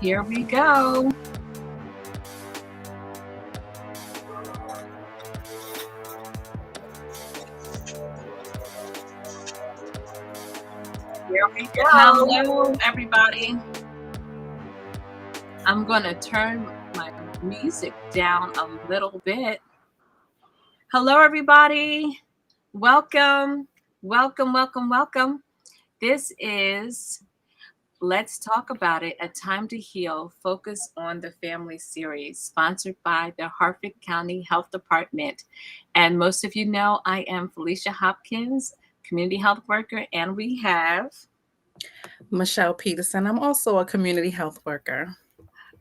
Here we go. Here we go. Hello, everybody. I'm going to turn my music down a little bit. Hello, everybody. Welcome. This is Let's Talk About It, A Time to Heal, Focus on the Family series, sponsored by the Harford County Health Department. And most of you know I am Felicia Hopkins, community health worker, and we have Michelle Peterson. I'm also a community health worker.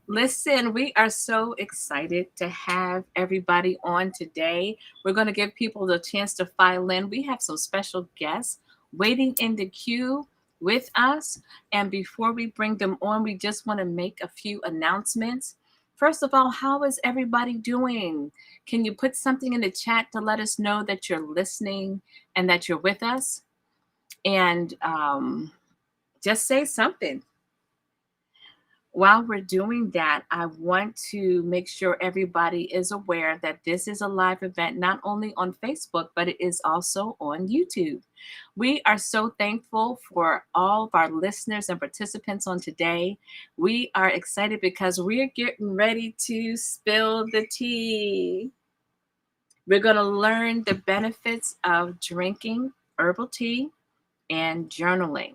Listen, we are so excited to have everybody on today. We're going to give people the chance to file in. We have some special guests waiting in the queue with us. And before we bring them on, we just want to make a few announcements. First of all, how is everybody doing? Can you put something in the chat to let us know that you're listening and that you're with us? And just say something. While we're doing that, I want to make sure everybody is aware that this is a live event, not only on Facebook, but it is also on YouTube. We are so thankful for all of our listeners and participants on today. We are excited because we're getting ready to spill the tea. We're going to learn the benefits of drinking herbal tea and journaling.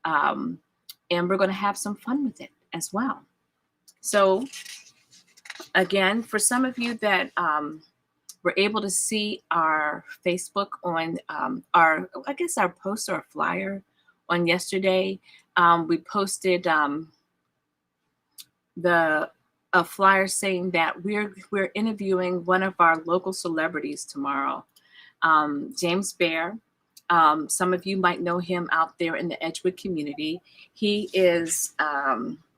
And we're going to have some fun with it as well. So again, for some of you that were able to see our Facebook on our post or flyer on yesterday, we posted a flyer saying that we're interviewing one of our local celebrities tomorrow, James Bear. Some of you might know him out there in the Edgewood community. He is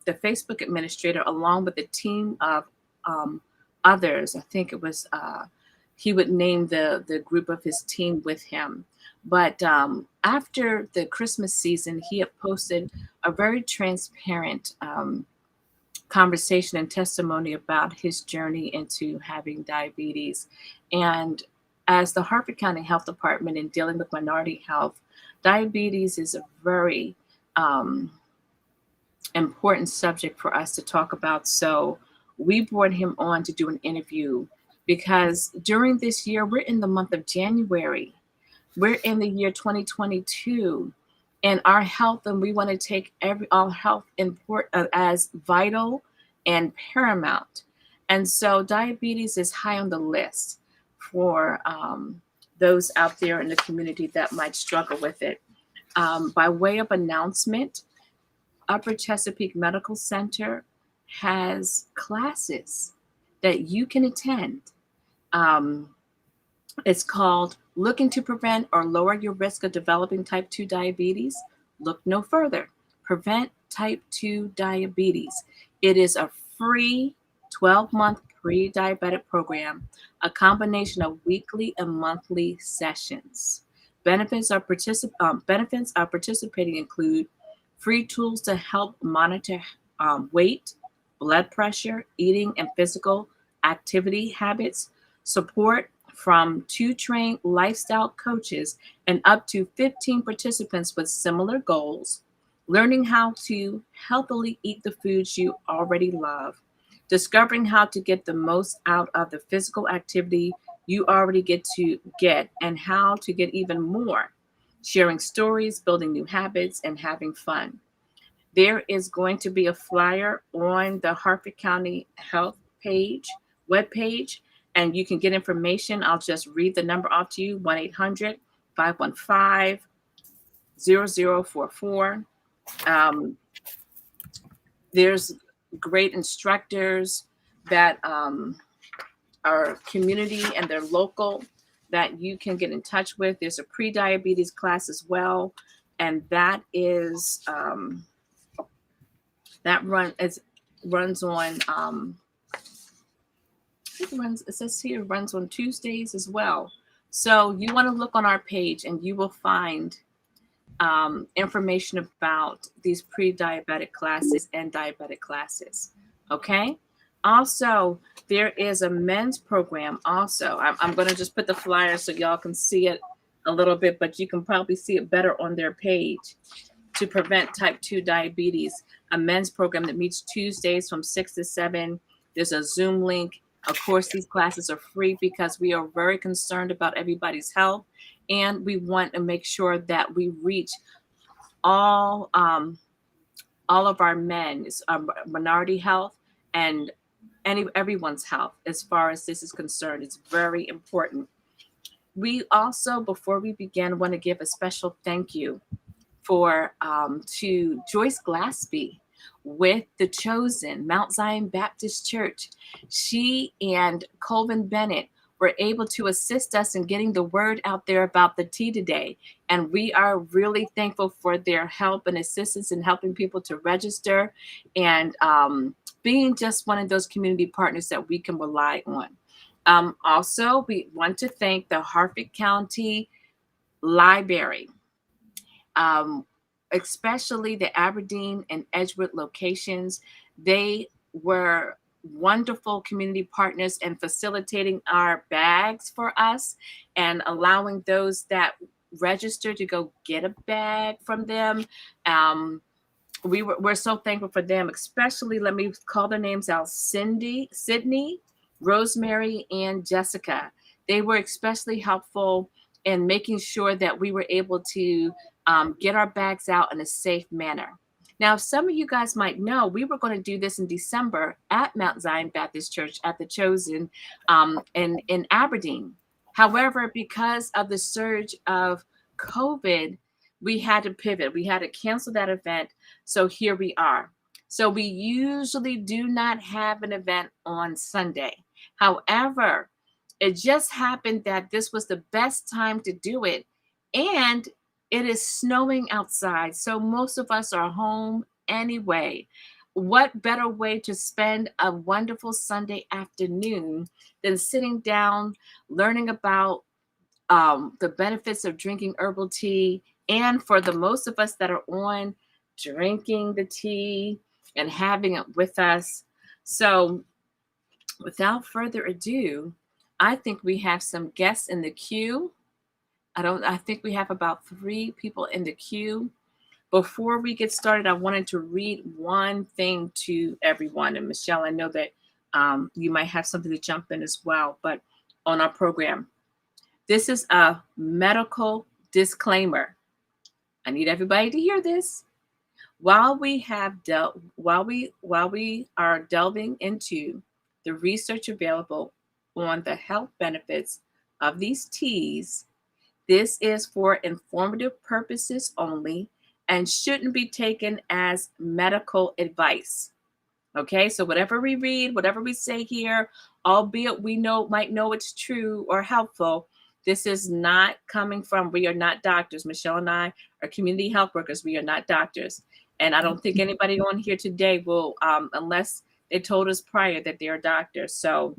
the Facebook administrator, along with a team of others. I think it was he would name the group of his team with him. But after the Christmas season, he had posted a very transparent conversation and testimony about his journey into having diabetes. And as the Harford County Health Department in dealing with minority health, diabetes is a very important subject for us to talk about. So we brought him on to do an interview because during this year, we're in the month of January. We're in the year 2022, and our health, and we want to take all health as vital and paramount. And so diabetes is high on the list for those out there in the community that might struggle with it. By way of announcement, Upper Chesapeake Medical Center has classes that you can attend. It's called Looking to Prevent or Lower Your Risk of Developing Type 2 Diabetes. Look no further. Prevent Type 2 Diabetes. It is a free 12-month pre-diabetic program, a combination of weekly and monthly sessions. Benefits of participating include free tools to help monitor weight, blood pressure, eating, and physical activity habits, support from 2 trained lifestyle coaches and up to 15 participants with similar goals, learning how to healthily eat the foods you already love, discovering how to get the most out of the physical activity you already get and how to get even more, sharing stories, building new habits, and having fun. There is going to be a flyer on the Harford County Health webpage, and you can get information. I'll just read the number off to you, 1-800-515-0044. There's great instructors that are community and they're local that you can get in touch with. There's a pre-diabetes class as well, and that is runs on it says here runs on Tuesdays as well. So you want to look on our page and you will find information about these pre-diabetic classes and diabetic classes. Okay. Also, there is a men's program. Also, I'm going to just put the flyer so y'all can see it a little bit, but you can probably see it better on their page. To prevent type 2 diabetes, a men's program that meets Tuesdays from 6 to 7. There's a Zoom link. Of course, these classes are free because we are very concerned about everybody's health, and we want to make sure that we reach all of our men, minority health, and everyone's health as far as this is concerned. It's very important. We also, before we begin, want to give a special thank you to Joyce Glaspie with the Chosen Mount Zion Baptist Church. She and Colvin Bennett were able to assist us in getting the word out there about the tea today. And we are really thankful for their help and assistance in helping people to register and being just one of those community partners that we can rely on. Also, we want to thank the Harford County Library, especially the Aberdeen and Edgewood locations. They were wonderful community partners in facilitating our bags for us and allowing those that register to go get a bag from them. We're so thankful for them, especially, let me call their names out: Sydney, Rosemary, and Jessica. They were especially helpful in making sure that we were able to get our bags out in a safe manner. Now, some of you guys might know we were going to do this in December at Mount Zion Baptist Church at the Chosen in Aberdeen. However, because of the surge of COVID, we had to pivot. We had to cancel that event. So here we are. So we usually do not have an event on Sunday. However, it just happened that this was the best time to do it. And it is snowing outside. So most of us are home anyway. What better way to spend a wonderful Sunday afternoon than sitting down, learning about the benefits of drinking herbal tea, and for the most of us that are on, drinking the tea and having it with us. So without further ado, I think we have some guests in the queue. I think we have about 3 people in the queue. Before we get started, I wanted to read one thing to everyone. And Michelle, I know that you might have something to jump in as well, but on our program, this is a medical disclaimer. I need everybody to hear this. While we are delving into the research available on the health benefits of these teas, this is for informative purposes only and shouldn't be taken as medical advice. Okay, so whatever we read, whatever we say here, albeit might know it's true or helpful, this is not coming from, we are not doctors. Michelle and I are community health workers. We are not doctors. And I don't think anybody on here today will, unless they told us prior that they are doctors. So,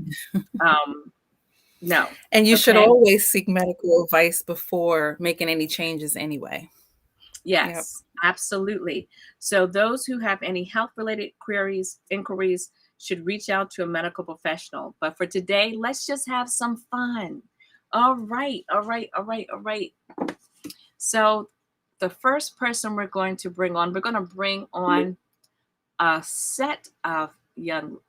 no. And you should Okay? always seek medical advice before making any changes anyway. Yes, absolutely. So those who have any health-related inquiries should reach out to a medical professional. But for today, let's just have some fun. All right. So the first person we're going to bring on a set of young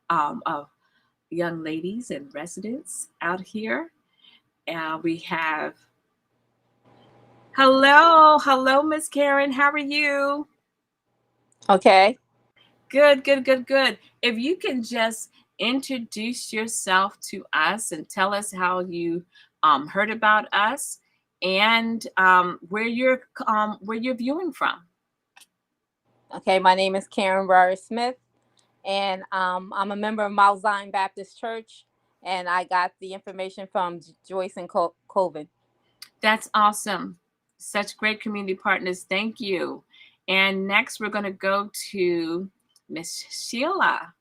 ladies and residents out here. We have hello, Miss Karen. How are you? Okay. Good. If you can just introduce yourself to us and tell us how you heard about us and where you're viewing from. Okay. My name is Karen Barry Smith, and I'm a member of Mount Zion Baptist Church, and I got the information from Joyce and Colvin. That's awesome. Such great community partners. Thank you. And next, we're going to go to Miss Sheila.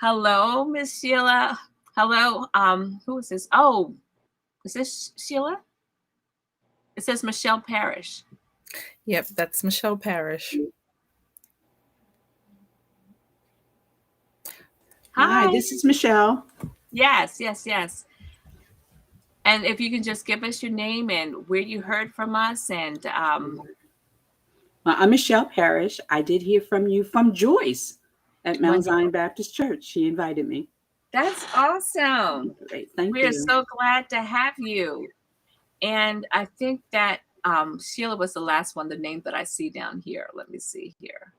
Hello, Miss Sheila. Hello. Who is this? Oh, is this Sheila? It says Michelle Parrish. Yep, that's Michelle Parrish. Hi, this is Michelle. Yes. And if you can just give us your name and where you heard from us, and Well, I'm Michelle Parrish. I did hear from you from Joyce at Mount wonderful. Zion Baptist Church. She invited me. That's awesome. Great, thank We are you. so glad to have you. And I think that Sheila was the last one, the name that I see down here. Let me see here.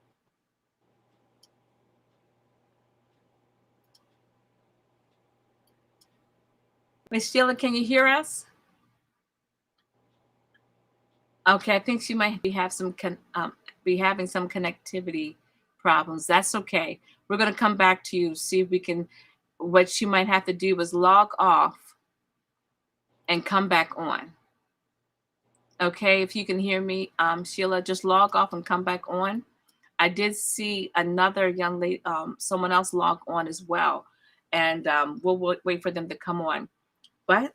Miss Sheila, can you hear us? Okay, I think she might be having some connectivity problems. That's okay. We're going to come back to you, see if we can. What she might have to do is log off and come back on. Okay, if you can hear me, Sheila, just log off and come back on. I did see another young lady, someone else log on as well, and we'll wait for them to come on. But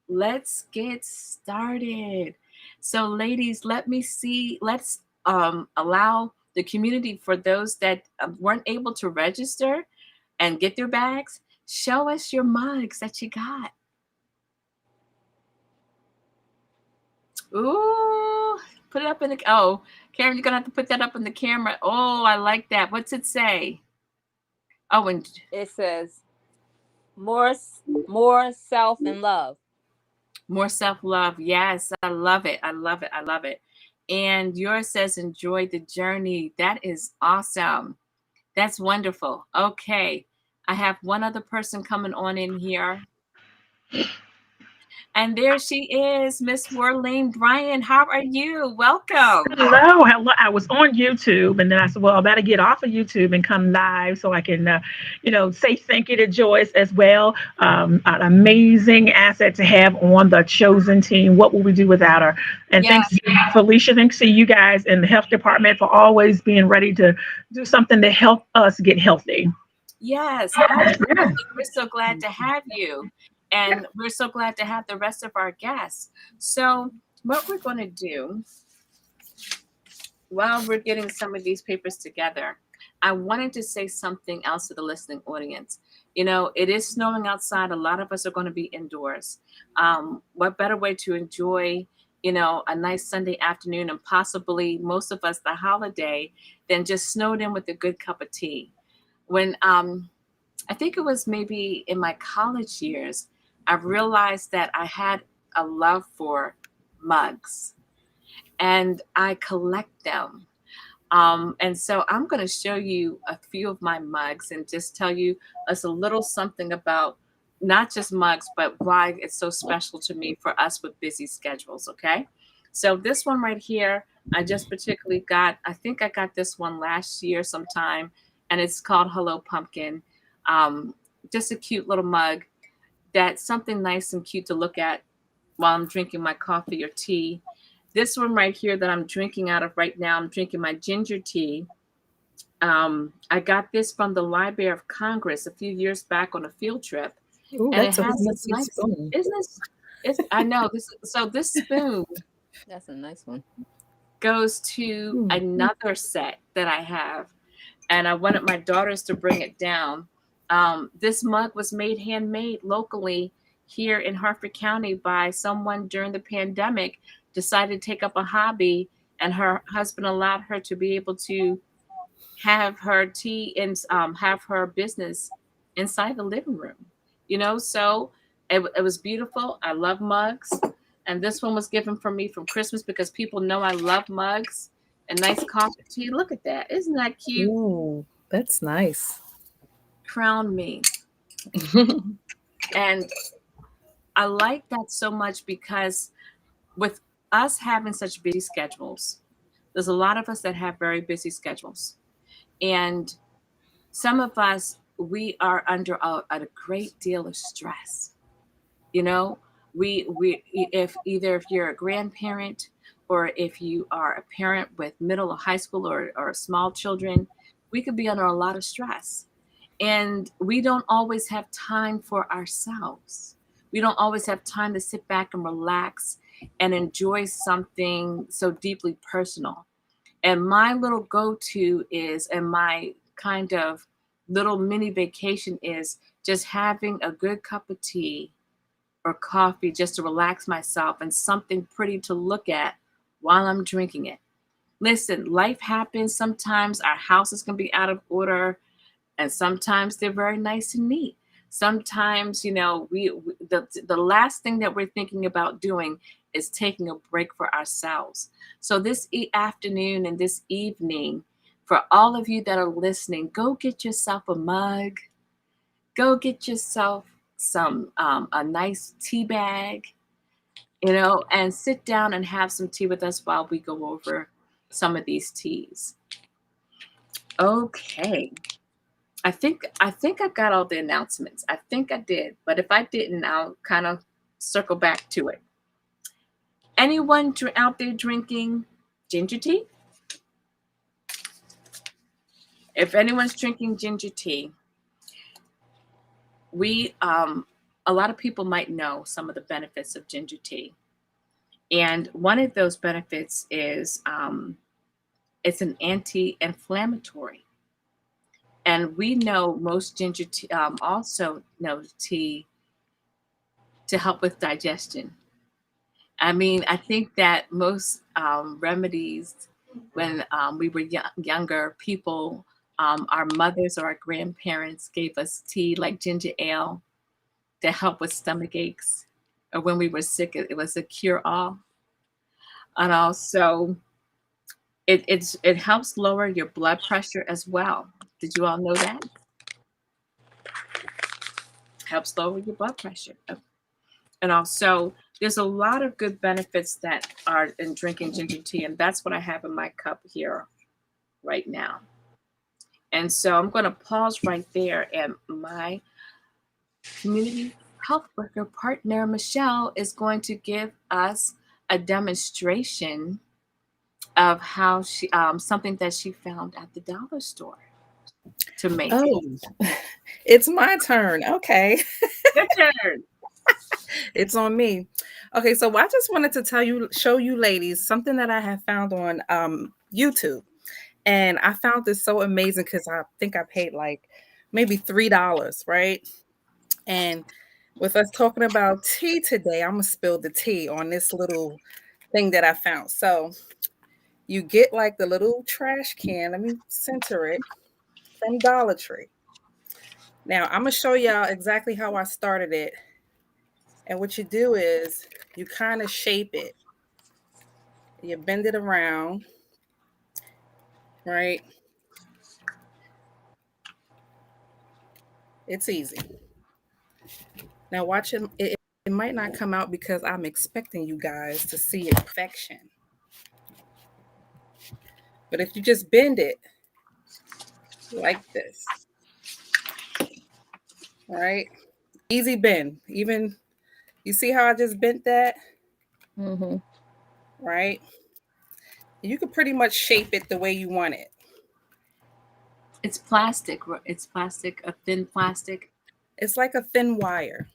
let's get started. So, ladies, let's allow the community, for those that weren't able to register and get their bags, show us your mugs that you got. Ooh, put it up in the, oh, Karen, you're gonna have to put that up in the camera. Oh, I like that. What's it say? Oh, and It says more self and love. more self-love. Yes, I love it. I love it. I love it. And yours says enjoy the journey. That is awesome. That's wonderful. Okay. I have one other person coming on in here. And there she is, Miss Worlene Bryan. How are you? Welcome. Hello, hello. I was on YouTube, and then I said, "Well, I better get off of YouTube and come live so I can, say thank you to Joyce as well. An amazing asset to have on the chosen team. What will we do without her?" And Yes. thanks, Felicia. Thanks to you guys in the health department for always being ready to do something to help us get healthy. Yes, absolutely. We're so glad to have you. And we're so glad to have the rest of our guests. So, what we're going to do while we're getting some of these papers together, I wanted to say something else to the listening audience. You know, it is snowing outside. A lot of us are going to be indoors. What better way to enjoy, a nice Sunday afternoon, and possibly most of us the holiday, than just snowed in with a good cup of tea? When I think it was maybe in my college years, I realized that I had a love for mugs, and I collect them. And so I'm going to show you a few of my mugs and just tell you us a little something about not just mugs, but why it's so special to me for us with busy schedules. Okay. So this one right here, I just particularly I think I got this one last year sometime, and it's called Hello Pumpkin. Just a cute little mug. That's something nice and cute to look at while I'm drinking my coffee or tea. This one right here that I'm drinking out of right now, I'm drinking my ginger tea. I got this from the Library of Congress a few years back on a field trip, Ooh, and it that's a has this fancy nice, spoon. isn't this? I know this. So this spoon That's a nice one. goes to Mm. another set that I have, and I wanted my daughters to bring it down. This mug was made handmade locally here in Harford County by someone during the pandemic, decided to take up a hobby, and her husband allowed her to be able to have her tea and have her business inside the living room. So it was beautiful. I love mugs. And this one was given for me from Christmas because people know I love mugs and nice coffee tea. Look at that. Isn't that cute? Ooh, that's nice. Crown me. And I like that so much because with us having such busy schedules, there's a lot of us that have very busy schedules. And some of us, we are under a great deal of stress. You know, we if you're a grandparent, or if you are a parent with middle or high school or small children, we could be under a lot of stress. And we don't always have time for ourselves. We don't always have time to sit back and relax and enjoy something so deeply personal. And my little go-to is, and my kind of little mini vacation is just having a good cup of tea or coffee just to relax myself and something pretty to look at while I'm drinking it. Listen, life happens. Sometimes our houses can be out of order, and sometimes they're very nice and neat. Sometimes, the last thing that we're thinking about doing is taking a break for ourselves. So this afternoon and this evening, for all of you that are listening, go get yourself a mug. Go get yourself some a nice tea bag, and sit down and have some tea with us while we go over some of these teas. Okay. I think I've got all the announcements. I think I did, but if I didn't, I'll kind of circle back to it. Anyone out there drinking ginger tea? If anyone's drinking ginger tea, a lot of people might know some of the benefits of ginger tea, and one of those benefits is it's an anti-inflammatory. And we know most ginger tea also know tea to help with digestion. I mean, I think that most remedies when we were younger, people, our mothers or our grandparents gave us tea like ginger ale to help with stomach aches. Or when we were sick, it was a cure all. And also, it helps lower your blood pressure as well. Did you all know that? Helps lower your blood pressure. And also, there's a lot of good benefits that are in drinking ginger tea, and that's what I have in my cup here right now. And so I'm going to pause right there, and my community health worker partner, Michelle, is going to give us a demonstration of how something that she found at the dollar store to make. Oh, it's my turn. Okay. Your turn. It's on me. Okay, so I just wanted to show you ladies, something that I have found on YouTube. And I found this so amazing because I think I paid like maybe $3, right? And with us talking about tea today, I'm going to spill the tea on this little thing that I found. So you get like the little trash can. Let me center it, from Dollar Tree. Now, I'm going to show y'all exactly how I started it. And what you do is you kind of shape it. You bend it around, right? It's easy. Now watch it. It might not come out because I'm expecting you guys to see it perfection. But if you just bend it like this, all right? Easy bend. Even, you see how I just bent that? Mm-hmm. Right? You can pretty much shape it the way you want it. It's plastic. It's plastic, a thin plastic. It's like a thin wire.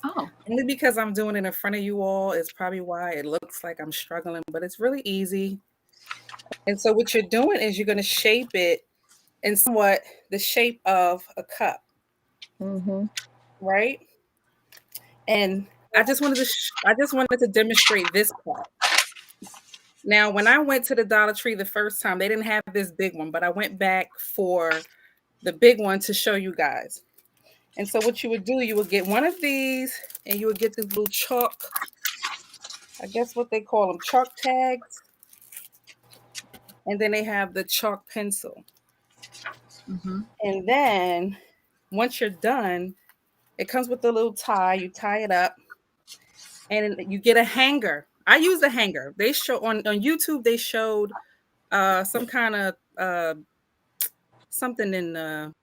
Oh. Only because I'm doing it in front of you all is probably why it looks like I'm struggling, but it's really easy. And so what you're doing is you're going to shape it in somewhat the shape of a cup. Mm-hmm. Right? And I just wanted to demonstrate this part. Now, when I went to the Dollar Tree the first time, they didn't have this big one, but I went back for the big one to show you guys. And so what you would do, you would get one of these and you would get these little chalk, I guess what they call them, chalk tags. And then they have the chalk pencil. Mm-hmm. And then once you're done, it comes with a little tie. You tie it up and you get a hanger. I use a hanger. They show on YouTube, they showed some kind of something in the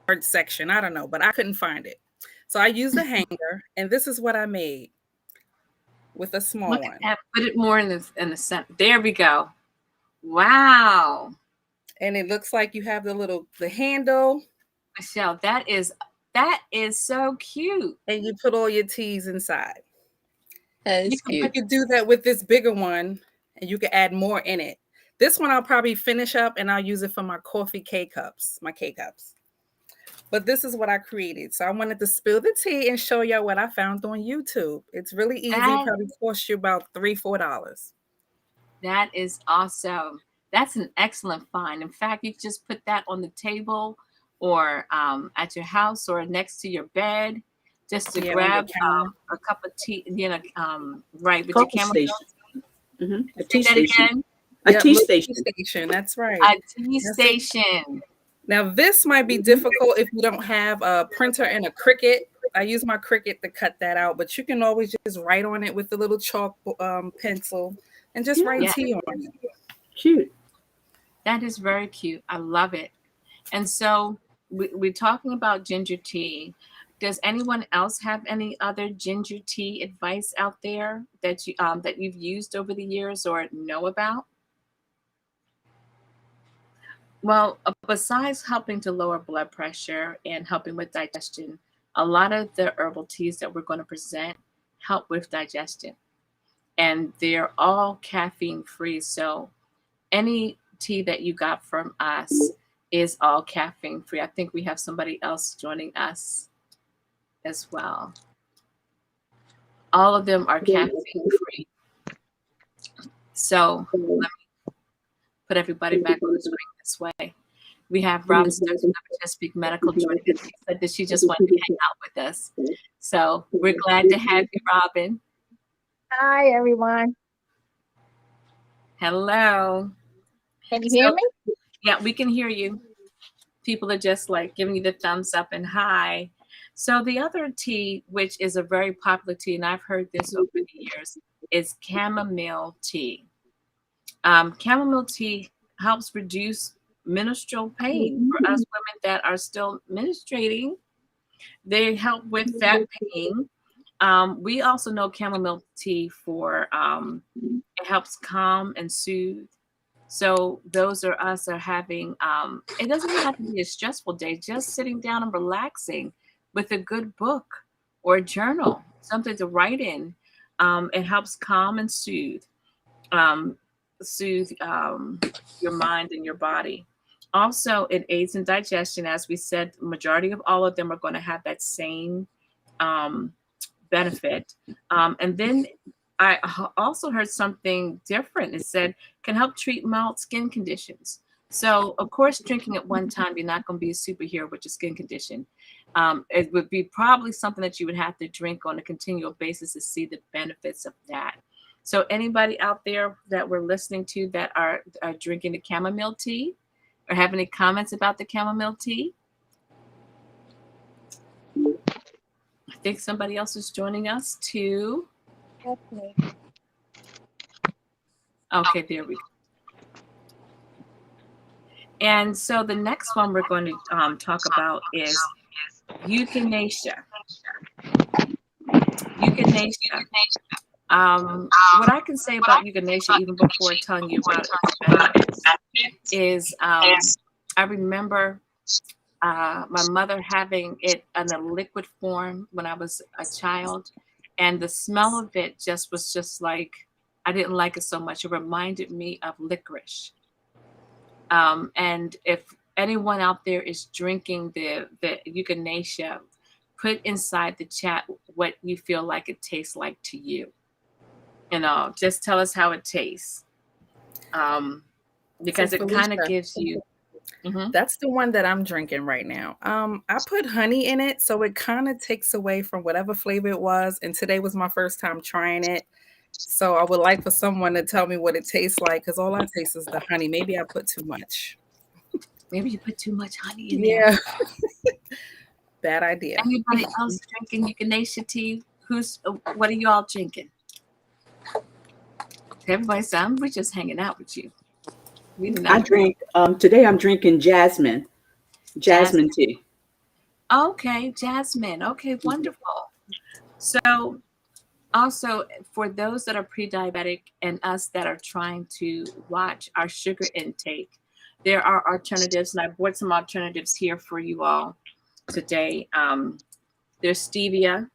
art section. I don't know, but I couldn't find it. So I used a hanger, and this is what I made with a small Look one. at that. Put it more in the center. There we go. Wow. And it looks like you have the handle. Michelle, that is so cute. And you put all your teas inside. That You is can You cute. could do that with this bigger one, and you could add more in it. This one I'll probably finish up, and I'll use it for my coffee K cups, my K cups. But this is what I created. So I wanted to spill the tea and show y'all what I found on YouTube. It's really easy. that Probably cost you about $3, $4. that is awesome. That's an excellent find. In fact, you just put that on the table or at your house or next to your bed, just to Yeah, on your grab counter. a cup of tea. Right with your Coffee chamomile. station. A Say tea that station. again. A Yep, tea little tea station. station. That's right. A tea That's it. station. Now this might be difficult if you don't have a printer and a Cricut. I use my Cricut to cut that out, but you can always just write on it with a little chalk pencil and just write Yeah, Yeah, tea on it. cute. that is very cute. I love it. And so we're talking about ginger tea. Does anyone else have any other ginger tea advice out there that you've used over the years or know about? Well, besides helping to lower blood pressure and helping with digestion, a lot of the herbal teas that we're going to present help with digestion, and they're all caffeine free. So any tea that you got from us is all caffeine free. I think we have somebody else joining us as well. All of them are caffeine free. So let me put everybody back on the screen this way. We have Robin Stokes from the Chesapeake Medical joining us. She said that she just wanted to hang out with us. So we're glad to have you, Robin. Hi, everyone. Hello. Can you So, hear me? yeah, we can hear you. People are just like giving you the thumbs up and hi. So the other tea, which is a very popular tea, and I've heard this over the years, is chamomile tea. Chamomile tea helps reduce menstrual pain for us women that are still menstruating. They help with that pain. We also know chamomile tea for it helps calm and soothe. So those are us are having it doesn't even have to be a stressful day, just sitting down and relaxing with a good book or a journal, something to write in. It helps calm and um, soothe your mind and your body. Also, it aids in digestion. As we said, majority of all of them are going to have that same um, benefit. And then also heard something different. It said can help treat mild skin conditions. So, of course, drinking at one time, you're not going to be a superhero with your skin condition. It would be probably something that you would have to drink on a continual basis to see the benefits of that. So, anybody out there that we're listening to that are drinking the chamomile tea or have any comments about the chamomile tea? I think somebody else is joining us too. That's me. Okay, there we go. And so the next one we're going to talk about is euthanasia. Euthanasia. What I can say about euthanasia, even before telling you about its benefits, is I remember my mother having it in a liquid form when I was a child, and the smell of it was just like I didn't like it so much. It reminded me of licorice. And if anyone out there is drinking the euthanasia, put inside the chat what you feel like it tastes like to you. Just tell us how it tastes, because So it kind of Felicia, gives you. Mhm. that's the one that I'm drinking right now. I put honey in it, so it kind of takes away from whatever flavor it was. And today was my first time trying it. So I would like for someone to tell me what it tastes like, because all I taste is the honey. Maybe I put too much. Maybe you put too much honey in there. Yeah, bad idea. Anybody else drinking euthanasia tea? What are you all drinking? Everybody said, we're just hanging out with you. We do I not. drink today. I'm drinking jasmine tea. Okay, jasmine. Okay, wonderful. So also for those that are pre-diabetic and us that are trying to watch our sugar intake, there are alternatives, and I brought some alternatives here for you all today. There's stevia,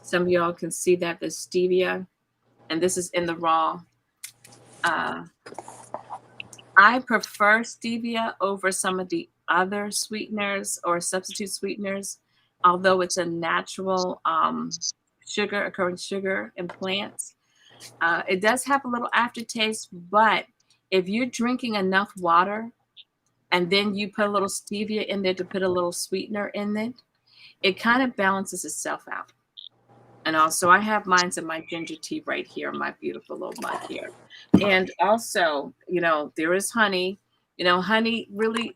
Some of y'all can see that the stevia, and this is in the raw. I prefer stevia over some of the other sweeteners or substitute sweeteners, although it's a natural sugar, occurring sugar in plants. It does have a little aftertaste, but if you're drinking enough water and then you put a little stevia in there to put a little sweetener in it, it kind of balances itself out. And also, I have mine in my ginger tea right here, my beautiful little mug here. And also, there is honey. Honey really,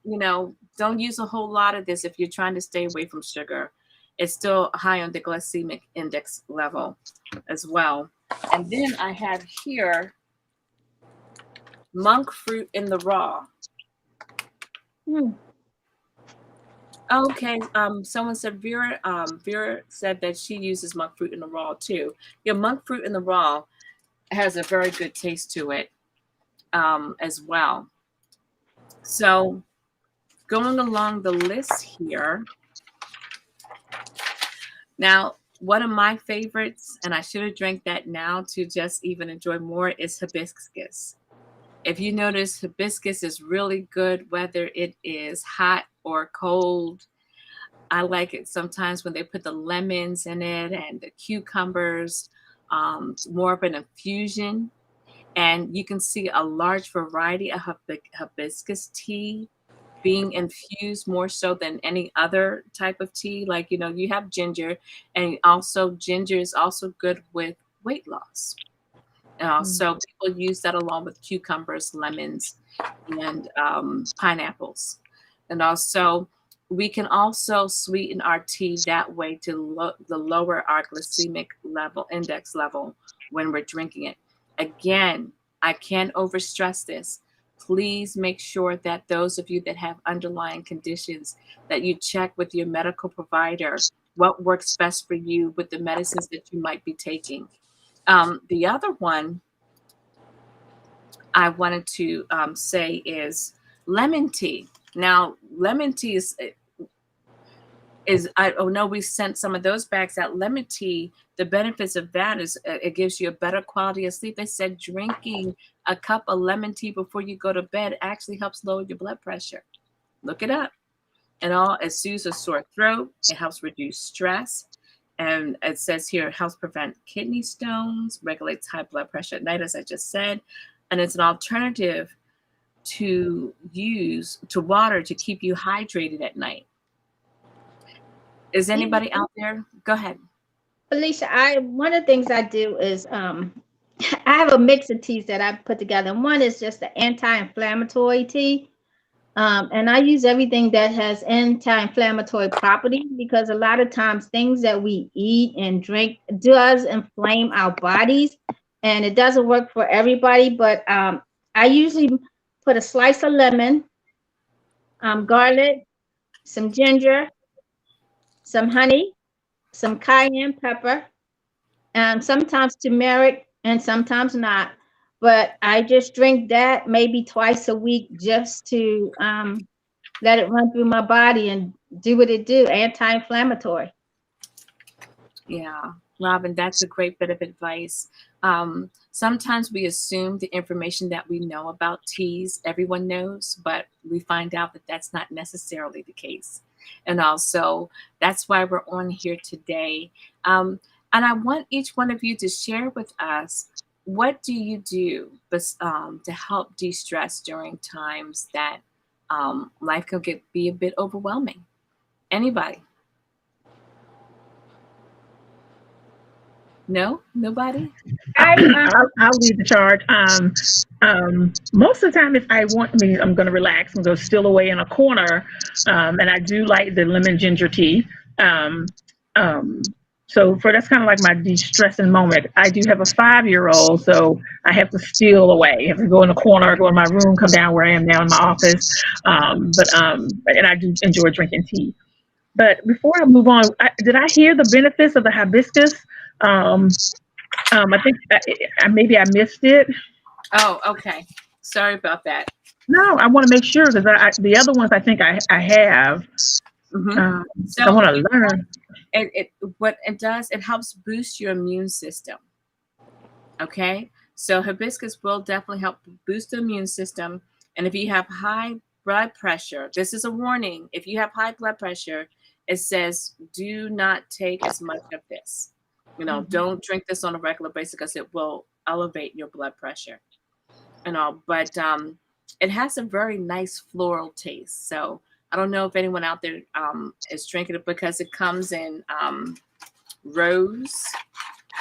don't use a whole lot of this if you're trying to stay away from sugar. It's still high on the glycemic index level as well. And then I have here monk fruit in the raw. Okay. Someone said Vera. Vera said that she uses monk fruit in the raw too. Yeah, monk fruit in the raw has a very good taste to it, as well. So, going along the list here. Now, one of my favorites, and I should have drank that now to just even enjoy more, is hibiscus. If you notice, hibiscus is really good whether it is hot or cold. I like it sometimes when they put the lemons in it and the cucumbers, more of an infusion. And you can see a large variety of hibiscus tea being infused more so than any other type of tea. Like, you have ginger, and also ginger is also good with weight loss. So people use that along with cucumbers, lemons, and pineapples. And also, we can also sweeten our tea that way to lower our glycemic index level when we're drinking it. Again, I can't overstress this. Please make sure that those of you that have underlying conditions, that you check with your medical provider what works best for you with the medicines that you might be taking. The other one I wanted to say is lemon tea. Now, lemon tea I know we sent some of those bags out. Lemon tea, the benefits of that is it gives you a better quality of sleep. They said drinking a cup of lemon tea before you go to bed actually helps lower your blood pressure. Look it up. It soothes a sore throat. It helps reduce stress. And it says here, it helps prevent kidney stones, regulates high blood pressure at night, as I just said. And it's an alternative to use to water to keep you hydrated at night. Is anybody out there? Go ahead. Felicia, one of the things I do is I have a mix of teas that I put together. And one is just the anti-inflammatory tea. And I use everything that has anti-inflammatory properties, because a lot of times things that we eat and drink does inflame our bodies, and it doesn't work for everybody. But I usually put a slice of lemon, garlic, some ginger, some honey, some cayenne pepper, and sometimes turmeric and sometimes not. But I just drink that maybe twice a week just to let it run through my body and do what it do, anti-inflammatory. Yeah, Robin, that's a great bit of advice. Sometimes we assume the information that we know about teas, everyone knows, but we find out that that's not necessarily the case. And also, that's why we're on here today. And I want each one of you to share with us, what do you do to help de-stress during times that life can be a bit overwhelming? Anybody? No? Nobody? I'll lead the charge. Most of the time, if I want me, I'm going to relax and go still away in a corner. And I do like the lemon ginger tea. So that's kind of like my de-stressing moment. I do have a 5-year-old, so I have to steal away. I have to go in a corner, go in my room, come down where I am now in my office. And I do enjoy drinking tea. But before I move on, did I hear the benefits of the hibiscus? I think maybe I missed it. Oh, okay. Sorry about that. No, I want to make sure, because the other ones I think I have. Mhm. I So want to learn. what it does, it helps boost your immune system. Okay, so hibiscus will definitely help boost the immune system. And if you have high blood pressure, this is a warning. If you have high blood pressure, it says do not take as much of this. Don't drink this on a regular basis because it will elevate your blood pressure. But it has a very nice floral taste. So I don't know if anyone out there is drinking it because it comes in rose.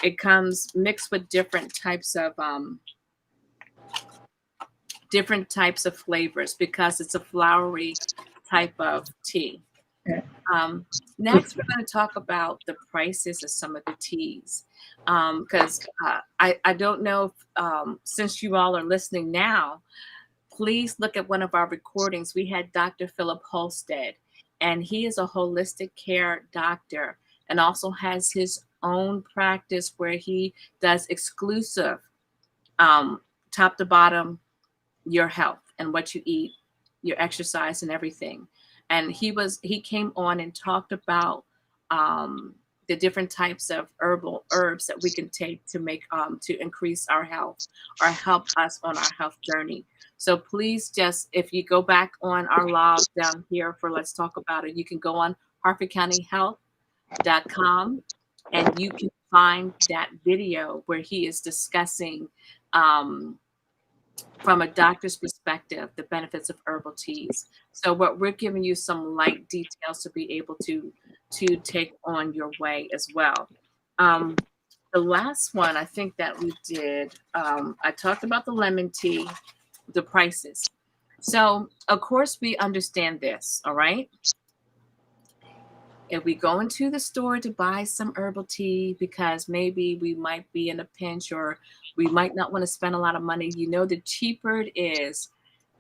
It comes mixed with different types of flavors because it's a flowery type of tea. Yeah. Next, we're going to talk about the prices of some of the teas because I don't know if, since you all are listening now, please look at one of our recordings. We had Dr. Philip Holstead, and he is a holistic care doctor and also has his own practice where he does exclusive top to bottom your health and what you eat, your exercise and everything. And he came on and talked about the different types of herbal herbs that we can take to make to increase our health or help us on our health journey. So please just, if you go back on our log down here for Let's Talk About It, you can go on harfordcountyhealth.com and you can find that video where he is discussing from a doctor's perspective the benefits of herbal teas. So what we're giving you some light details to be able to take on your way as well. The last one I think that we did, I talked about the lemon tea, the prices. So of course we understand this, all right? If we go into the store to buy some herbal tea because maybe we might be in a pinch or we might not want to spend a lot of money, the cheaper it is,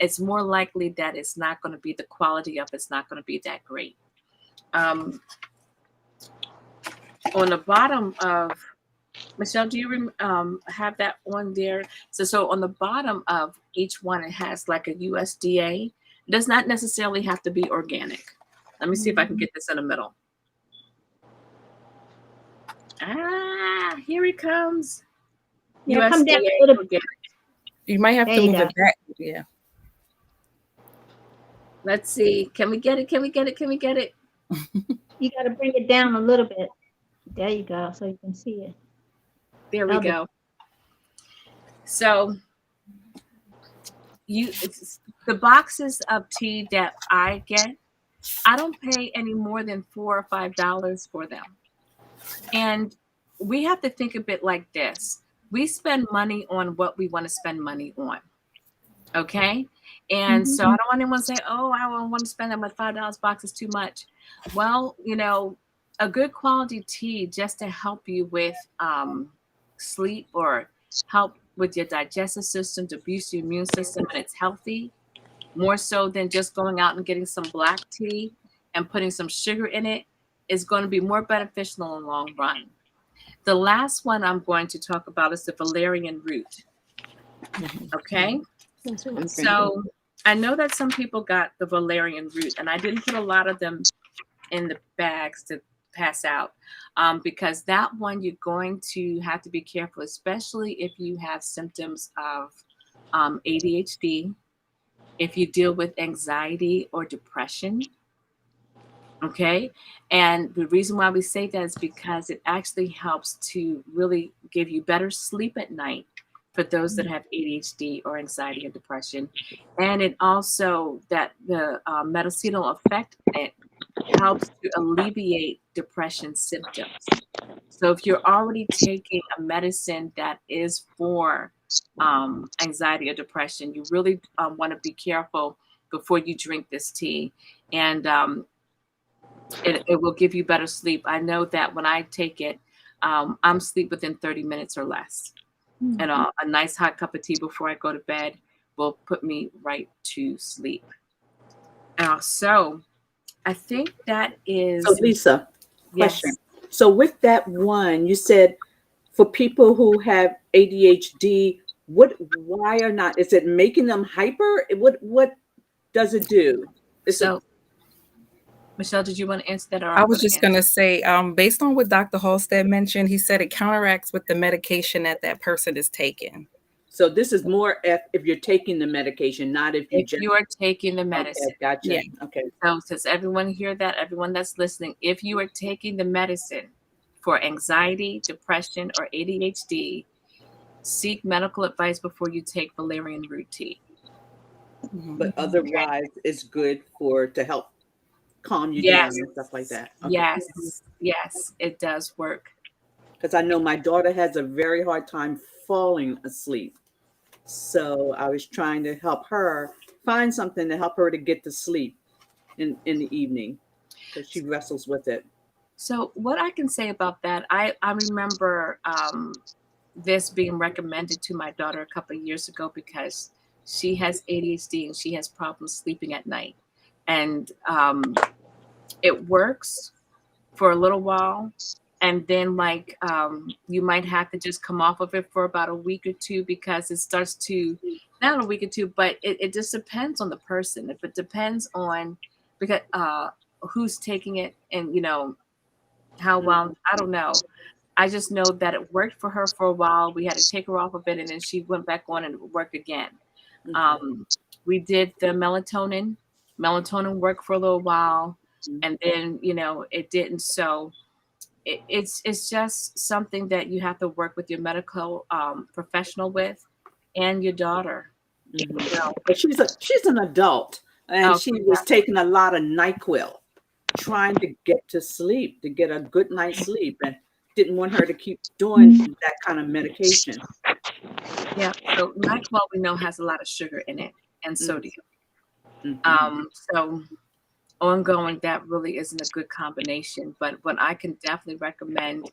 it's more likely that it's not going to be, the quality of it's not going to be that great. On the bottom of, Michelle, do you have that on there? So on the bottom of each one, it has like a USDA. It does not necessarily have to be organic. Let me see if I can get this in the middle. Here it comes. Yeah, USDA come down a little bit. organic. You might have There to you move go. it back. Yeah. Let's see. Can we get it? Can we get it? Can we get it? You got to bring it down a little bit. There you go, so you can see it. There we go. So the boxes of tea that I get, I don't pay any more than $4 or $5 for them. And we have to think a bit like this. We spend money on what we want to spend money on. Okay. And so I don't want anyone to say, oh, I don't want to spend that much. $5 box is too much. Well, a good quality tea just to help you with sleep or help with your digestive system, to boost your immune system, and it's healthy, more so than just going out and getting some black tea and putting some sugar in it, is going to be more beneficial in the long run. The last one I'm going to talk about is the Valerian Root. Okay. So I know that some people got the Valerian Root, and I didn't put a lot of them in the bags to pass out because that one you're going to have to be careful, especially if you have symptoms of ADHD, if you deal with anxiety or depression. Okay. And the reason why we say that is because it actually helps to really give you better sleep at night for those that have ADHD or anxiety and depression. And it also, that the medicinal effect in it helps to alleviate depression symptoms. So if you're already taking a medicine that is for anxiety or depression, you really want to be careful before you drink this tea. And it will give you better sleep. I know that when I take it, I'm asleep within 30 minutes or less. And a nice hot cup of tea before I go to bed will put me right to sleep. So I think that is. So Lisa, Yes. question. So with that one, you said for people who have ADHD, why or not? Is it making them hyper? What does it do? Michelle, did you want to answer that, or I I'm was going to just answer? going to say, based on what Dr. Halstead mentioned, he said it counteracts with the medication that person is taking. So this is more if you're taking the medication, not if you If just. you are taking the medicine. Okay, gotcha. Yeah. Okay. So does everyone hear that? Everyone that's listening, if you are taking the medicine for anxiety, depression, or ADHD, seek medical advice before you take Valerian Root tea. But otherwise, it's good to help calm you down Yes. and stuff like that. Okay. Yes. Yes, it does work. Because I know my daughter has a very hard time falling asleep. So I was trying to help her find something to help her to get to sleep in the evening because she wrestles with it. So what I can say about that, I remember this being recommended to my daughter a couple of years ago because she has ADHD and she has problems sleeping at night. And it works for a little while. And then you might have to just come off of it for about a week or two because it starts to, not a week or two, but it just depends on the person. If it depends on because who's taking it and how well, I don't know. I just know that it worked for her for a while. We had to take her off of it, and then she went back on and it worked again. We did the melatonin. Melatonin worked for a little while, and then it didn't. So it's just something that you have to work with your medical professional with, and your daughter. But she's an adult, and she was taking a lot of NyQuil, trying to get to sleep, to get a good night's sleep, and didn't want her to keep doing that kind of medication. Yeah. So NyQuil we know has a lot of sugar in it and sodium. So ongoing, that really isn't a good combination. But what I can definitely recommend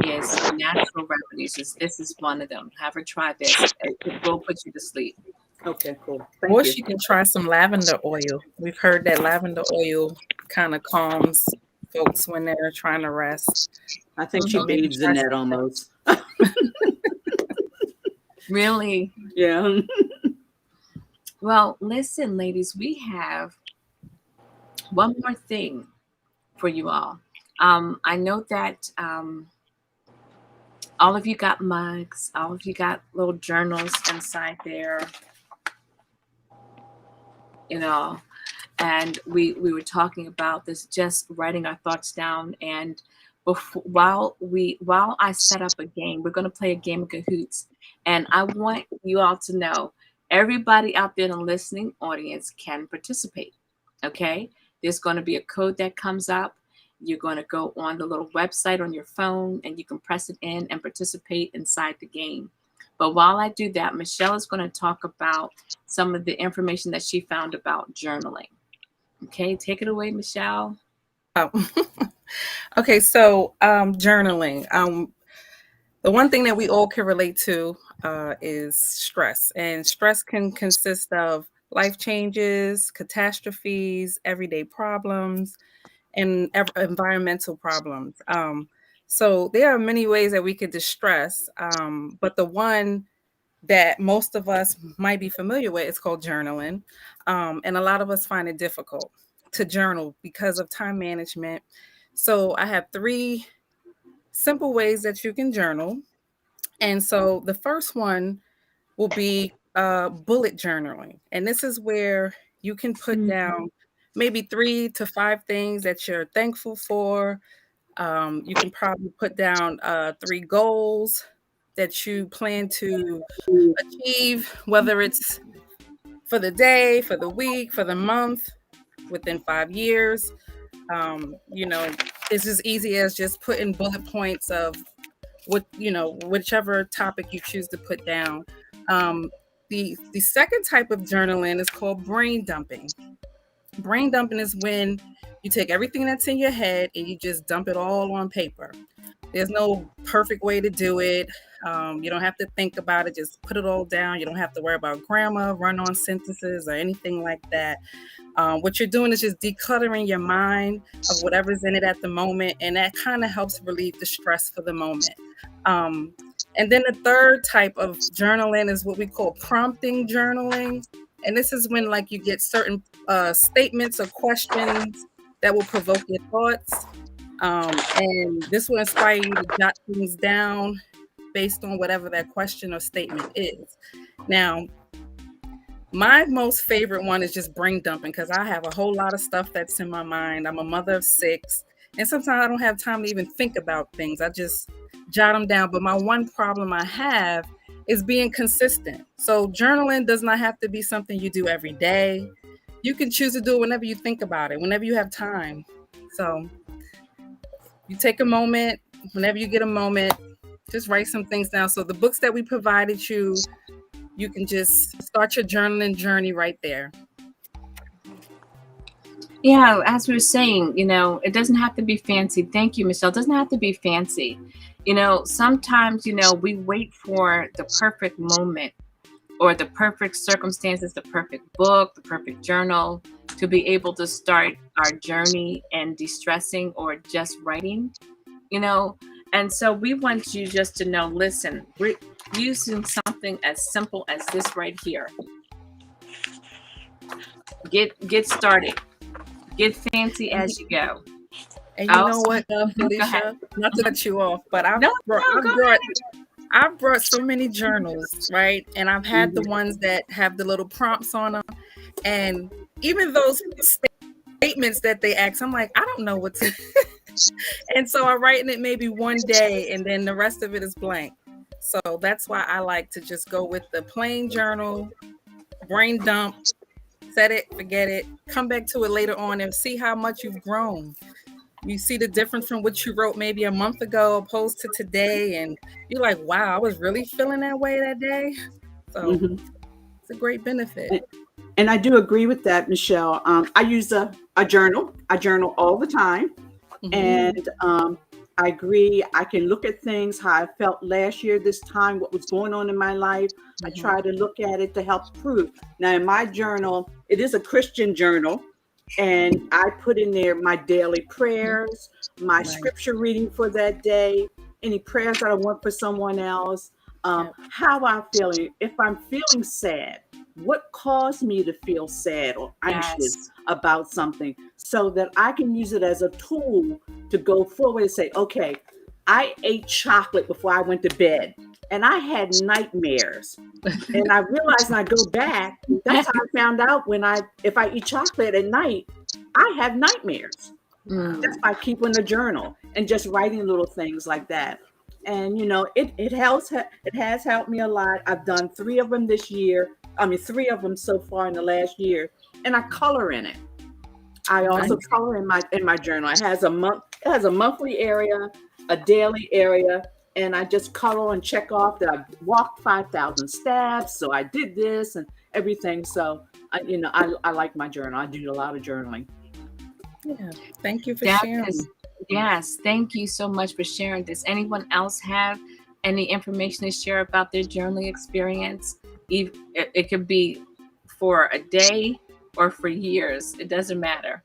is natural remedies. This is one of them. Have her try this. It will put you to sleep. Okay, cool. Or she can try some lavender oil. We've heard that lavender oil kind of calms folks when they're trying to rest. I think she bathes in that almost. Really? Yeah. Well, listen, ladies, we have one more thing for you all. I know that all of you got mugs, all of you got little journals inside there, and we were talking about this, just writing our thoughts down. And while I set up a game, we're going to play a game of Cahoots, and I want you all to know everybody out there in the listening audience can participate. Okay, there's going to be a code that comes up. You're going to go on the little website on your phone and you can press it in and participate inside the game. But while I do that, Michelle is going to talk about some of the information that she found about journaling. Okay, take it away, Michelle. Oh. Okay, so journaling. The one thing that we all can relate to is stress. And stress can consist of life changes, catastrophes, everyday problems, and environmental problems. So there are many ways that we could distress, but the one that most of us might be familiar with is called journaling. And a lot of us find it difficult to journal because of time management. So I have 3 simple ways that you can journal. And so the first one will be bullet journaling. And this is where you can put down maybe 3 to 5 things that you're thankful for. You can probably put down 3 goals that you plan to achieve, whether it's for the day, for the week, for the month, within 5 years. It's as easy as just putting bullet points of whichever topic you choose to put down. The second type of journaling is called brain dumping. Brain dumping is when you take everything that's in your head and you just dump it all on paper. There's no perfect way to do it. You don't have to think about it. Just put it all down. You don't have to worry about grammar, run-on sentences, or anything like that. What you're doing is just decluttering your mind of whatever's in it at the moment, and that kind of helps relieve the stress for the moment. And then the third type of journaling is what we call prompting journaling. And this is when you get certain statements or questions that will provoke your thoughts. And this will inspire you to jot things down based on whatever that question or statement is. Now, my most favorite one is just brain dumping because I have a whole lot of stuff that's in my mind. I'm a mother of 6, and sometimes I don't have time to even think about things. I just jot them down. But my one problem I have is being consistent. So journaling does not have to be something you do every day. You can choose to do it whenever you think about it, whenever you have time. So you take a moment, whenever you get a moment, just write some things down. So the books that we provided you, you can just start your journaling journey right there. Yeah, as we were saying, it doesn't have to be fancy. Thank you, Michelle. It doesn't have to be fancy. Sometimes, we wait for the perfect moment or the perfect circumstances, the perfect book, the perfect journal to be able to start our journey and de-stressing or just writing, And so we want you just to know, listen, we're using something as simple as this right here. Get started. Get fancy as you go. And you know what, Felicia? Not to cut you off, but I've brought so many journals, right? And I've had the ones that have the little prompts on them. And even those statements that they ask, I'm like, I don't know what to. And so I write in it maybe one day, and then the rest of it is blank. So that's why I like to just go with the plain journal, brain dump, set it, forget it, come back to it later on and see how much you've grown. You see the difference from what you wrote maybe a month ago opposed to today, and you're like, wow, I was really feeling that way that day. So it's a great benefit. And I do agree with that, Michelle. I use a journal. I journal all the time. And I agree. I can look at things, how I felt last year, this time, what was going on in my life. I try to look at it to help prove. Now, in my journal, it is a Christian journal. And I put in there my daily prayers, my scripture reading for that day, any prayers that I want for someone else, how I'm feeling. If I'm feeling sad, what caused me to feel sad or anxious about something, so that I can use it as a tool to go forward and say, okay, I ate chocolate before I went to bed and I had nightmares. And I realized when I go back, that's how I found out if I eat chocolate at night, I have nightmares. Just by keeping a journal and just writing little things like that. And, it has helped me a lot. I've done 3 of them this year. 3 of them so far in the last year. And I color in it. I also color in my journal. It has a monthly area, a daily area, and I just color and check off that I've walked 5,000 steps. So I did this and everything. So I like my journal. I do a lot of journaling. Yeah. Thank you for sharing. Yes, thank you so much for sharing this. Anyone else have any information to share about their journaling experience? It could be for a day or for years. It doesn't matter.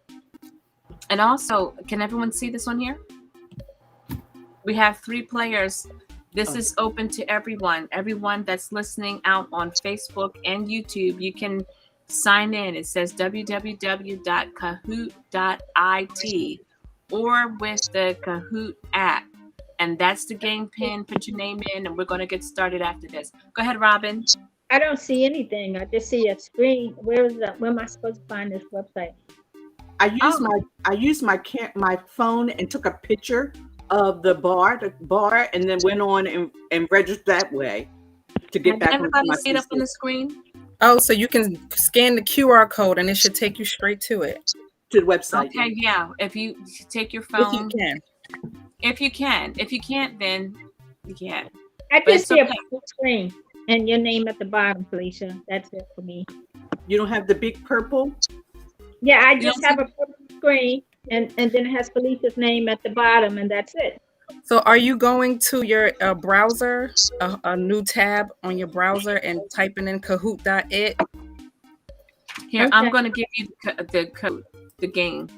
And also, can everyone see this one here? We have 3 players. This is open to everyone. Everyone that's listening out on Facebook and YouTube, you can sign in. It says www.kahoot.it or with the Kahoot app. And that's the game pin. Put your name in, and we're going to get started after this. Go ahead, Robin. I don't see anything. I just see a screen. Where am I supposed to find this website? I used my phone and took a picture of the bar, and then went on and registered that way to get back. Everybody see it up on the screen? Oh, so you can scan the QR code and it should take you straight to it. To the website. Okay, yeah. If you take your phone. If you can. If you can. If you can't, then you can't. I just see a screen and your name at the bottom, Felicia. That's it for me. You don't have the big purple? Yeah, I just have a purple screen and then it has Felicia's name at the bottom, and that's it. So are you going to your browser, a new tab on your browser, and typing in kahoot.it? Here, okay. I'm going to give you the code, the game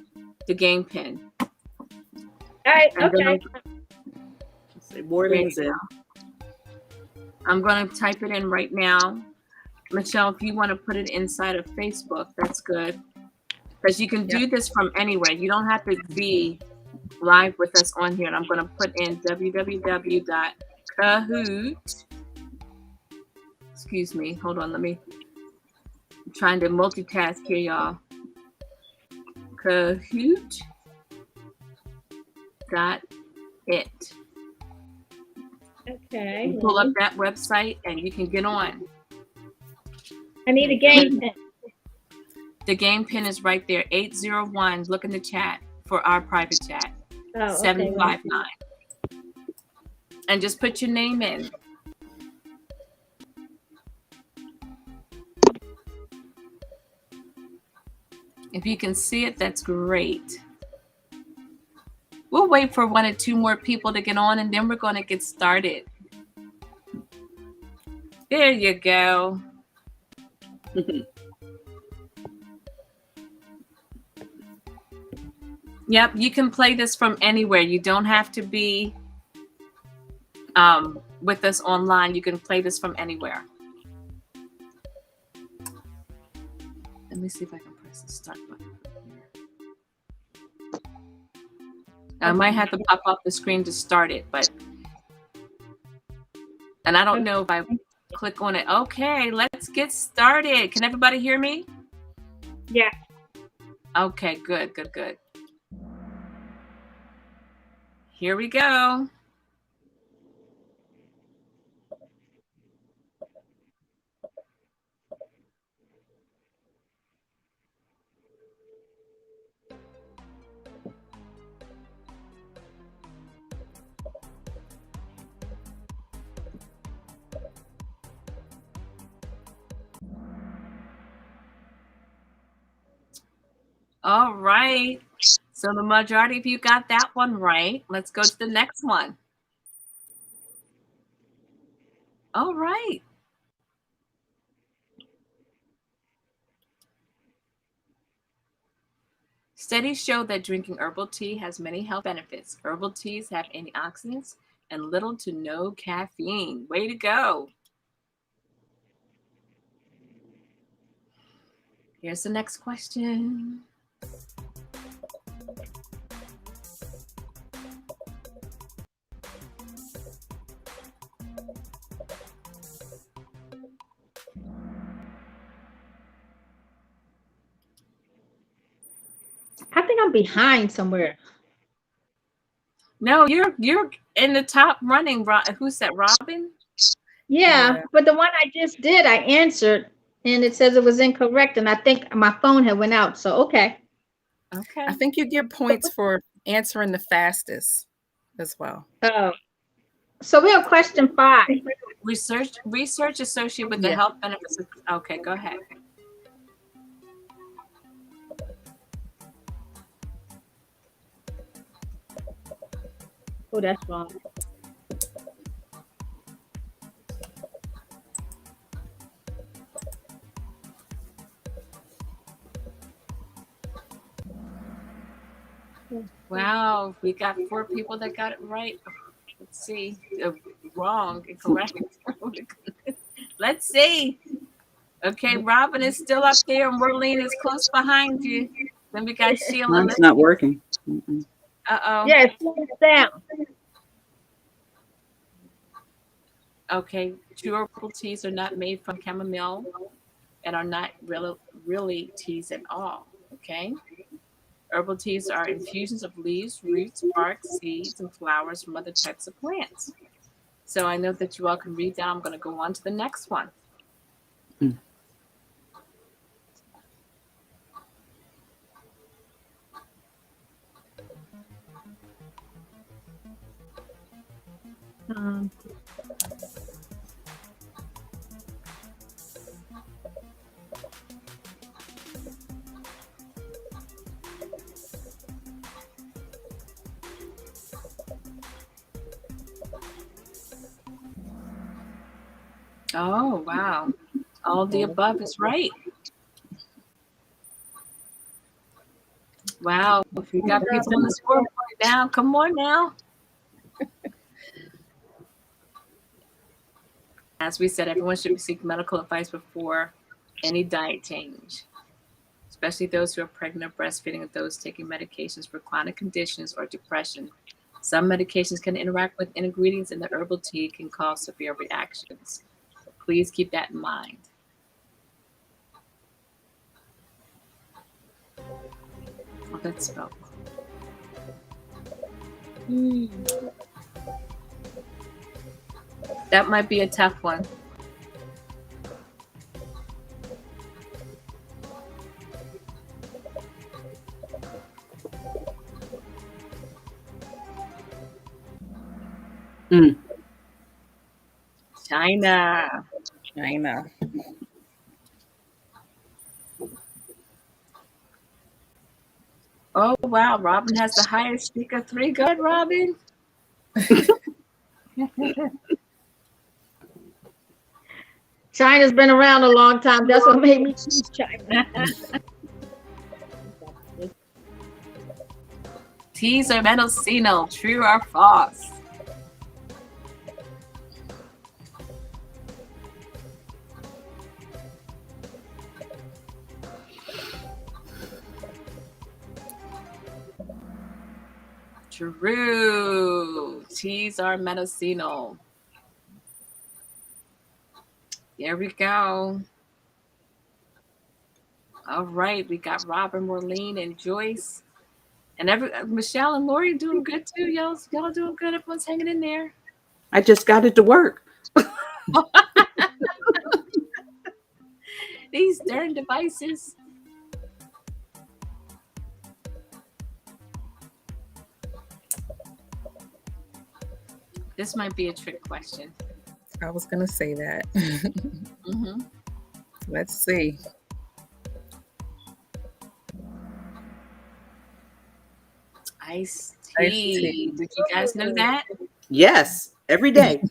pin. All right, okay. I'm going to type it in right now. Michelle, if you want to put it inside of Facebook, that's good. because you can do this from anywhere. You don't have to be live with us on here. And I'm going to put in www.kahoot. Excuse me. Hold on. I'm trying to multitask here, y'all. Kahoot.it. Okay. You pull up that website and you can get on. I need a game pin. The game pin is right there. 801. Look in the chat for our private chat. Oh, okay. 759. And just put your name in. If you can see it, that's great. We'll wait for 1 or 2 more people to get on, and then we're going to get started. There you go. Yep, you can play this from anywhere. You don't have to be with us online. You can play this from anywhere. Let me see if I can press the start button. I might have to pop off the screen to start it, and I don't know if I click on it. Okay, let's get started. Can everybody hear me? Yeah. Okay, good. Here we go. All right. So the majority of you got that one right. Let's go to the next one. All right. Studies show that drinking herbal tea has many health benefits. Herbal teas have antioxidants and little to no caffeine. Way to go. Here's the next question. I think I'm behind somewhere. No, you're in the top running. Who said Robin? Yeah, but the one I just did, I answered, and it says it was incorrect, and I think my phone had went out. So okay. Okay. I think you get points for answering the fastest as well. Oh, so we have question 5. Research associated with the health benefits. Okay, go ahead. Oh, that's wrong. Wow, we got 4 people that got it right. Let's see. Wrong, incorrect. Let's see. Okay, Robin is still up there, and Merlene is close behind you. Then we got Sheila. Mine's not working. Uh-oh. Yes, slow it down. Okay, true herbal teas are not made from chamomile and are not really teas at all. Okay. Herbal teas are infusions of leaves, roots, bark, seeds, and flowers from other types of plants. So I know that you all can read that. I'm going to go on to the next one. Oh, wow. All the above is right. Wow. If you got people on the scoreboard now, come on now. As we said, everyone should seek medical advice before any diet change. especially those who are pregnant or breastfeeding and those taking medications for chronic conditions or depression. Some medications can interact with ingredients in the herbal tea can cause severe reactions. So please keep that in mind. Oh, that's spelled wrong. That might be a tough one. Mm. China. China. Oh, wow. Robin has the highest streak of 3. Good, Robin. China's been around a long time. That's what made me choose China. Teas are medicinal. True or false? True. Teas are medicinal. There we go. All right, we got Robin, Marlene, and Joyce, and Michelle and Lori doing good too. Y'all doing good. Everyone's hanging in there. I just got it to work. These darn devices. This might be a trick question. I was going to say that. Mm-hmm. Let's see. Iced Iced tea. tea. Did you guys know that? Yes, every day.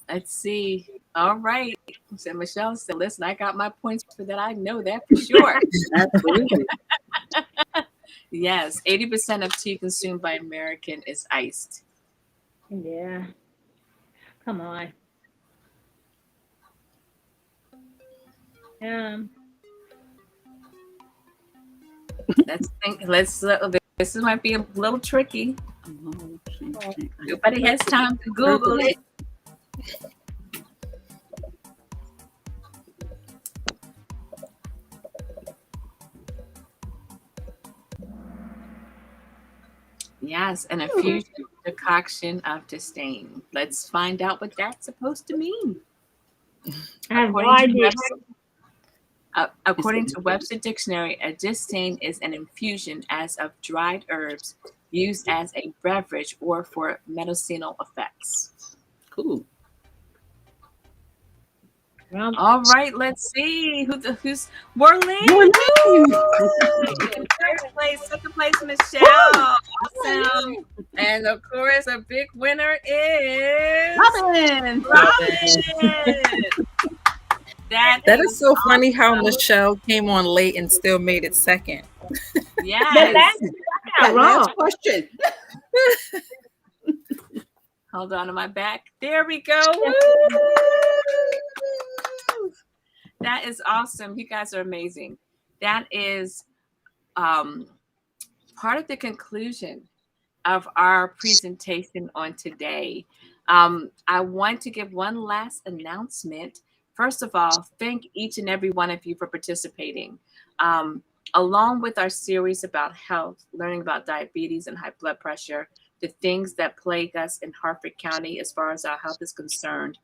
Let's see. All right. So Michelle said, listen, I got my points for that. I know that for sure. Absolutely. Yes, 80% of tea consumed by American is iced. Yeah. Come on. Let's think. This might be a little tricky. Nobody has time to Google it. Yes, an infusion decoction of disdain. Let's find out what that's supposed to mean. I have no idea. According to Webster Dictionary, a disdain is an infusion as of dried herbs used as a beverage or for medicinal effects. Cool. All right, let's see who's Marlene. First place, second place, Michelle. Awesome. And of course, a big winner is Robin. That is so funny how Michelle came on late and still made it second. Yes. That last question. Hold on to my back. There we go. That is awesome. You guys are amazing. That is part of the conclusion of our presentation on today. I want to give one last announcement. First of all, thank each and every one of you for participating. Along with our series about health, learning about diabetes and high blood pressure, the things that plague us in Harford County as far as our health is concerned,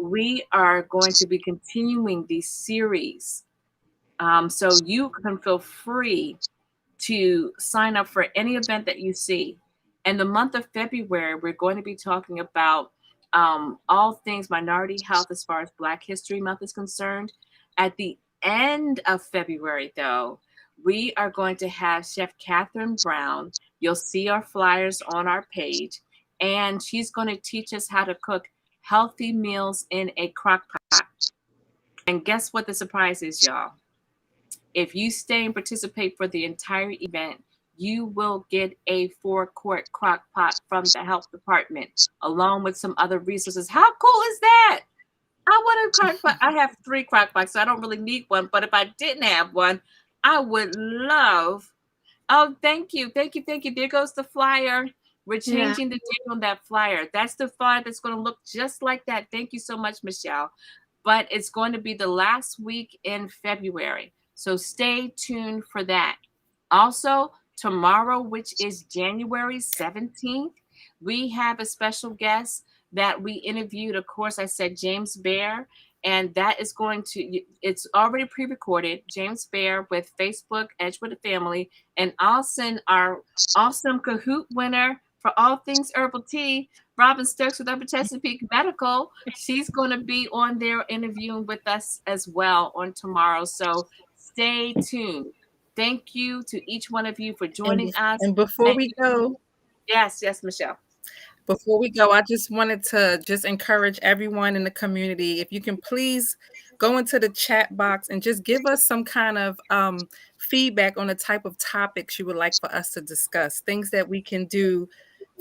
we are going to be continuing these series. So you can feel free to sign up for any event that you see. In the month of February, we're going to be talking about all things minority health as far as Black History Month is concerned. At the end of February, though, we are going to have Chef Catherine Brown. You'll see our flyers on our page, and she's going to teach us how to cook healthy meals in a crock pot. And guess what the surprise is, y'all? If you stay and participate for the entire event, you will get a 4-quart crock pot from the health department, along with some other resources. How cool is that? I want a crock pot. I have 3 crock pots, so I don't really need one. But if I didn't have one, I would love. Oh, thank you. Thank you. Thank you. There goes the flyer. We're Yeah. changing the date on that flyer. That's the flyer that's going to look just like that. Thank you so much, Michelle. But it's going to be the last week in February. So stay tuned for that. Also, tomorrow, which is January 17th, we have a special guest that we interviewed. Of course, I said James Bear, and that is going to, it's already pre-recorded. James Bear with Facebook, Edgewood Family, and also our awesome Kahoot winner for all things herbal tea, Robin Stokes with Upper Chesapeake Medical. She's going to be on there interviewing with us as well on tomorrow. So stay tuned. Thank you to each one of you for joining us. And before we go, Yes, Michelle. Before we go, I just wanted to just encourage everyone in the community, if you can please go into the chat box and just give us some kind of feedback on the type of topics you would like for us to discuss, things that we can do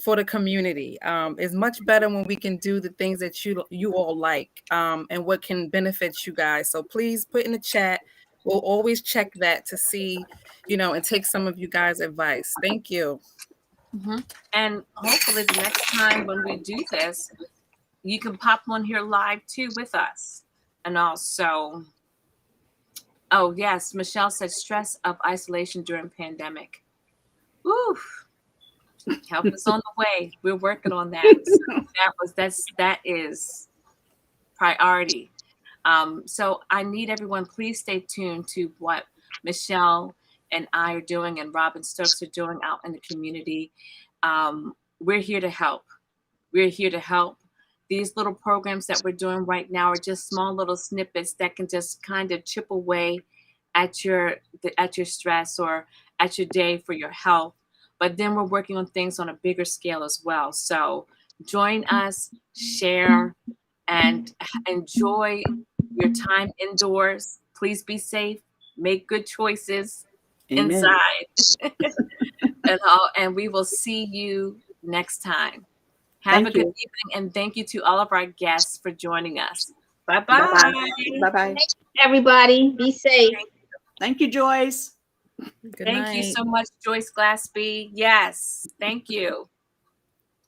for the community. It's much better when we can do the things that you all like and what can benefit you guys. So please put in the chat. We'll always check that to see, and take some of you guys' advice. Thank you. Mm-hmm. And hopefully the next time when we do this, you can pop on here live too with us. And also, oh yes, Michelle said stress of isolation during pandemic. Oof. Help us on the way. We're working on that. So that is priority. So I need everyone, please stay tuned to what Michelle and I are doing and Robin Stokes are doing out in the community. We're here to help. We're here to help. These little programs that we're doing right now are just small little snippets that can just kind of chip away at your stress or at your day for your health. But then we're working on things on a bigger scale as well. So join us, share, and enjoy your time indoors. Please be safe. Make good choices. Amen. Inside. and we will see you next time. Have Thank a good you. evening, and thank you to all of our guests for joining us. Bye Bye-bye. bye. Bye bye. Everybody, be safe. Thank you, Joyce. Good Thank you night. so much, Joyce Glassby. Yes, thank you.